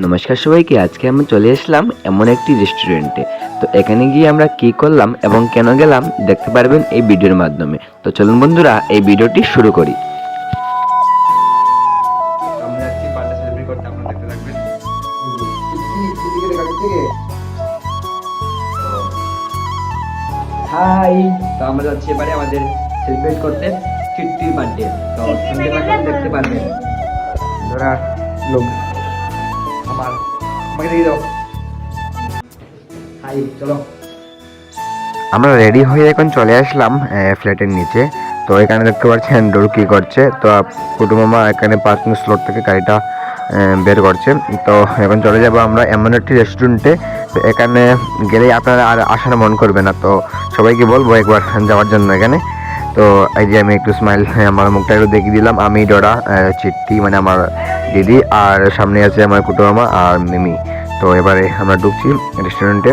নমস্কার সবাইকে। আজকে আমি চলে আসলাম এমন একটি রেস্টুরেন্টে। তো এখানে গিয়ে আমরা কি করলাম এবং কেন গেলাম দেখতে পারবেন এই ভিডিওর মাধ্যমে। তো চলুন বন্ধুরা এই ভিডিওটি শুরু করি। আমরা যাচ্ছি বার্থডে সেলিব্রেট করতে, আপনারা দেখতে থাকবেন। হাই, তো আমরা যাচ্ছি এবারে আমাদের সেলিব্রেট করতে চিট্টির বার্থডে। তো শুনতে পাচ্ছেন, দেখতে পারবেন ধরা লোক আমাকে দিয়ে দাও। হাই, চলো। আমরা রেডি হয়ে এখন চলে আসলাম ফ্ল্যাটের নিচে। তো এখানে দেখতে পাচ্ছেন ডোর কি করছে। তো কুটুমামা এখানে পার্কিং স্লট থেকে গাড়িটা বের করছে। তো এখন চলে যাব আমরা এমন একটি রেস্টুরেন্টে। তো এখানে গেলেই আপনারা আর আসার মন করবে না। তো সবাইকে বলবো একবার যাওয়ার জন্য এখানে। তো এই যে আমি একটু স্মাইল আমার মুখটা একটু দেখিয়ে দিলাম। আমি ডোরা, চিট্টি মানে আমার দিদি, আর সামনে আছে আমার কুটুমামা আর মিমি। তো এবারে আমরা ঢুকছি রেস্টুরেন্টে।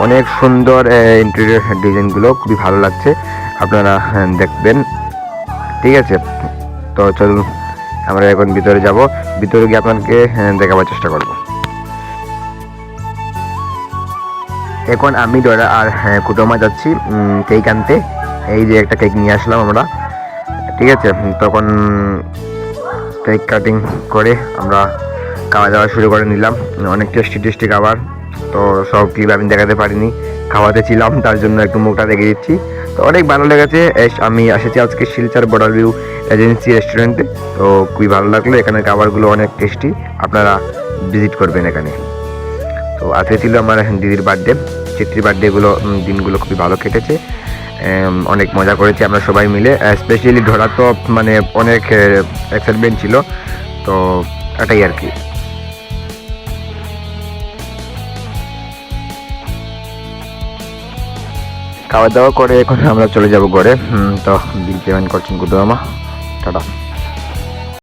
অনেক সুন্দর ইন্টেরিয়র ডিজাইনগুলো, খুবই ভালো লাগছে, আপনারা দেখবেন। ঠিক আছে, তো চলুন আমরা এখন ভিতরে যাব। ভিতরে গিয়ে আপনাকে দেখাবার চেষ্টা করব। এখন আমি ডরা আর কুটুমা যাচ্ছি কেক আনতে। এই যে একটা কেক নিয়ে আসলাম আমরা। ঠিক আছে, তখন কেক কাটিং করে আমরা খাওয়া দাওয়া শুরু করে নিলাম। অনেক টেস্টি টেস্টি খাবার। তো সব ক্লিপ আমি দেখাতে পারিনি, খাওয়াতে ছিলাম, তার জন্য একটু মুখটা দেখে দিচ্ছি। তো অনেক ভালো লেগেছে। আমি এসেছি আজকে শিলচর বর্ডার ভিউ এজেন্সি রেস্টুরেন্টে। তো খুবই ভালো লাগলো, এখানে খাবারগুলো অনেক টেস্টি, আপনারা ভিজিট করবেন এখানে। তো আজকে ছিল আমার দিদির বার্থডে, চিত্রির বার্থডেগুলো দিনগুলো খুবই ভালো কেটেছে, অনেক মজা করেছি আমরা সবাই মিলে। স্পেশালি ধরা তো মানে অনেক এক্সাইটমেন্ট ছিল। তো এটাই আর কি। খাওয়া দাওয়া করে এখন আমরা চলে যাব ঘরে। তো বিল পেমেন্ট করছেন কুটুমামা। টাটা।